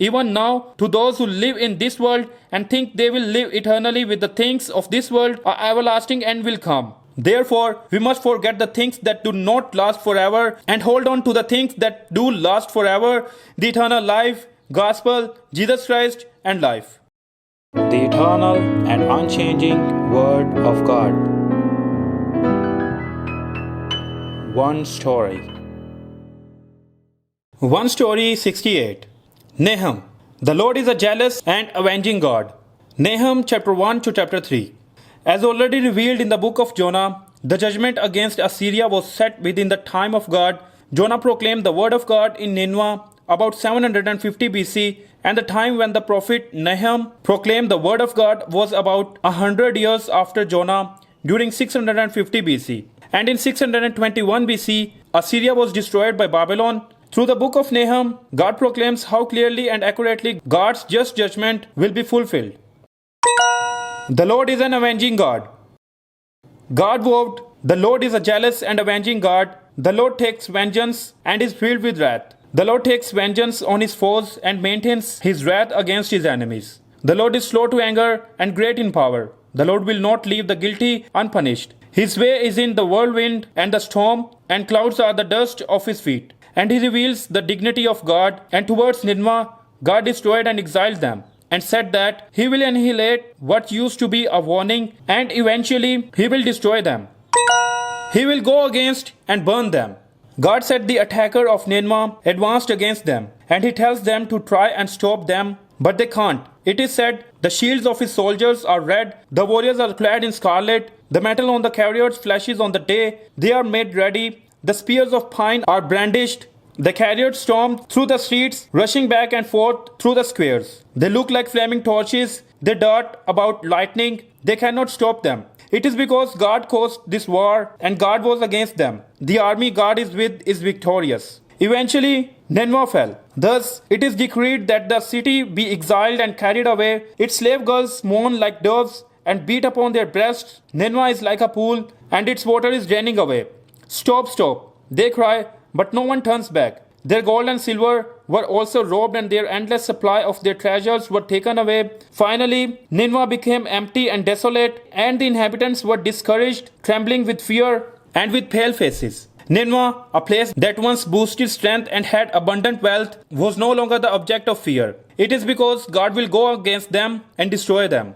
even now, to those who live in this world and think they will live eternally with the things of this world, an everlasting end will come. Therefore, we must forget the things that do not last forever and hold on to the things that do last forever, the eternal life, gospel, Jesus Christ, and life. The eternal and unchanging Word of God. One story. 68. Nahum. The Lord is a jealous and avenging God. Nahum chapter 1 to chapter 3. As already revealed in the book of Jonah, the judgment against Assyria was set within the time of God. Jonah proclaimed the word of God in Nineveh about 750 BC, and the time when the prophet Nahum proclaimed the word of God was about 100 years after Jonah, during 650 BC. And in 621 BC, Assyria was destroyed by Babylon. Through the book of Nahum, God proclaims how clearly and accurately God's just judgment will be fulfilled. The Lord is an avenging God. God vowed, the Lord is a jealous and avenging God. The Lord takes vengeance and is filled with wrath. The Lord takes vengeance on his foes and maintains his wrath against his enemies. The Lord is slow to anger and great in power. The Lord will not leave the guilty unpunished. His way is in the whirlwind and the storm, and clouds are the dust of his feet. And he reveals the dignity of God, and towards Nineveh, God destroyed and exiled them, and said that he will annihilate what used to be a warning, and eventually he will destroy them. He will go against and burn them. God said the attacker of Nineveh advanced against them, and he tells them to try and stop them, but they can't. It is said, the shields of his soldiers are red, the warriors are clad in scarlet, the metal on the chariots flashes on the day, they are made ready, the spears of pine are brandished, the chariots storm through the streets, rushing back and forth through the squares. They look like flaming torches, they dart about lightning, they cannot stop them. It is because God caused this war and God was against them. The army God is with is victorious. Eventually, Nineveh fell. Thus, it is decreed that the city be exiled and carried away. Its slave girls mourn like doves and beat upon their breasts. Nineveh is like a pool, and its water is draining away. Stop, stop, they cry, but no one turns back. Their gold and silver were also robbed, and their endless supply of their treasures were taken away. Finally, Nineveh became empty and desolate, and the inhabitants were discouraged, trembling with fear and with pale faces. Nineveh, a place that once boosted strength and had abundant wealth, was no longer the object of fear. It is because God will go against them and destroy them.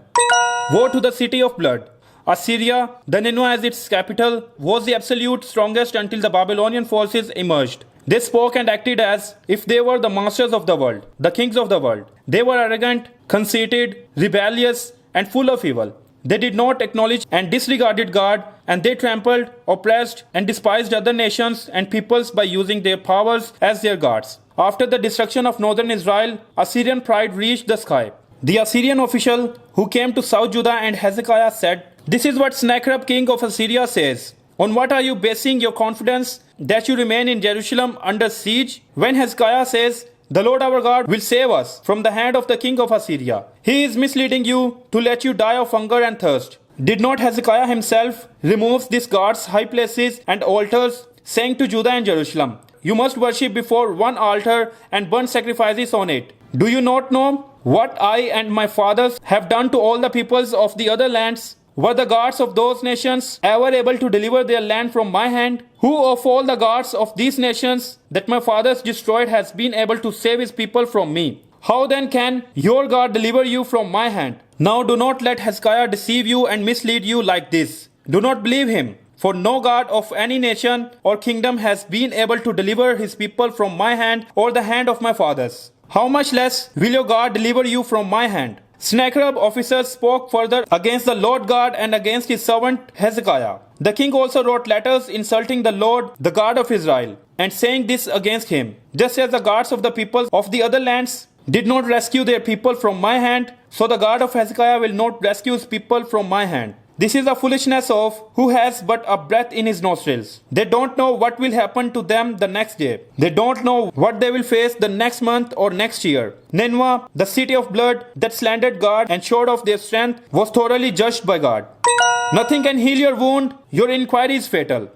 Woe to the city of blood! Assyria, the Nineveh as its capital, was the absolute strongest until the Babylonian forces emerged. They spoke and acted as if they were the masters of the world, the kings of the world. They were arrogant, conceited, rebellious, and full of evil. They did not acknowledge and disregarded God, and they trampled, oppressed, and despised other nations and peoples by using their powers as their gods. After the destruction of northern Israel, Assyrian pride reached the sky. The Assyrian official who came to South Judah and Hezekiah said, "This is what Sennacherib king of Assyria says. On what are you basing your confidence that you remain in Jerusalem under siege? When Hezekiah says, the Lord our God will save us from the hand of the king of Assyria. He is misleading you to let you die of hunger and thirst. Did not Hezekiah himself remove these gods' high places and altars, saying to Judah and Jerusalem, you must worship before one altar and burn sacrifices on it? Do you not know what I and my fathers have done to all the peoples of the other lands? Were the gods of those nations ever able to deliver their land from my hand? Who of all the gods of these nations that my fathers destroyed has been able to save his people from me? How then can your God deliver you from my hand? Now do not let Hezekiah deceive you and mislead you like this. Do not believe him, for no God of any nation or kingdom has been able to deliver his people from my hand or the hand of my fathers. How much less will your God deliver you from my hand?" Sennacherib officers spoke further against the Lord God and against his servant Hezekiah. The king also wrote letters insulting the Lord, the God of Israel, and saying this against him: just as the gods of the peoples of the other lands did not rescue their people from my hand, so the God of Hezekiah will not rescue his people from my hand. This is the foolishness of who has but a breath in his nostrils. They don't know what will happen to them the next day. They don't know what they will face the next month or next year. Nineveh, the city of blood that slandered God and showed off their strength, was thoroughly judged by God. Nothing can heal your wound. Your inquiry is fatal.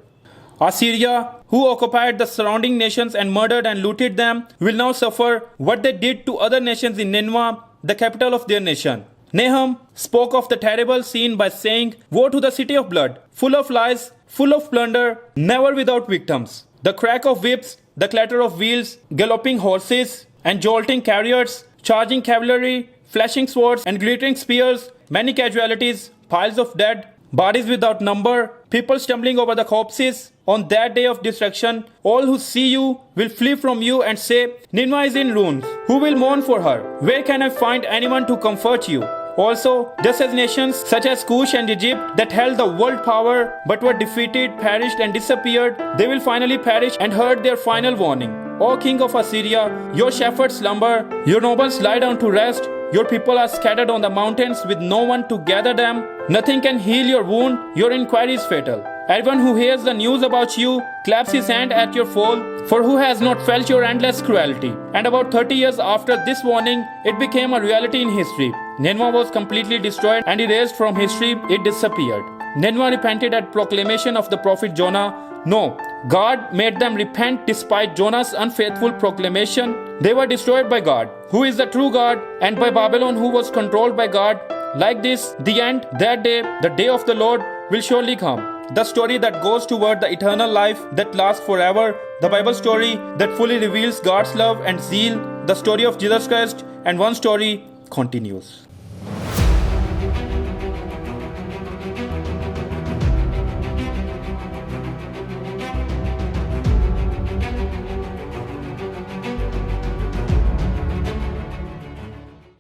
Assyria, who occupied the surrounding nations and murdered and looted them, will now suffer what they did to other nations in Nineveh, the capital of their nation. Nahum spoke of the terrible scene by saying, "Woe to the city of blood, full of lies, full of plunder, never without victims. The crack of whips, the clatter of wheels, galloping horses, and jolting chariots, charging cavalry, flashing swords and glittering spears, many casualties, piles of dead, bodies without number, people stumbling over the corpses. On that day of destruction, all who see you will flee from you and say, Nineveh is in ruins. Who will mourn for her? Where can I find anyone to comfort you?" Also, just as nations such as Cush and Egypt that held the world power but were defeated, perished and disappeared, they will finally perish and heard their final warning. O king of Assyria, your shepherds slumber, your nobles lie down to rest, your people are scattered on the mountains with no one to gather them. Nothing can heal your wound, your inquiry is fatal. Everyone who hears the news about you claps his hand at your fall, for who has not felt your endless cruelty? And about 30 years after this warning, it became a reality in history. Nineveh was completely destroyed and erased from history, it disappeared. Nineveh repented at proclamation of the prophet Jonah. No, God made them repent despite Jonah's unfaithful proclamation. They were destroyed by God, who is the true God, and by Babylon, who was controlled by God. Like this, the end, that day, the day of the Lord, will surely come. The story that goes toward the eternal life that lasts forever, the Bible story that fully reveals God's love and zeal, the story of Jesus Christ, and one story continues.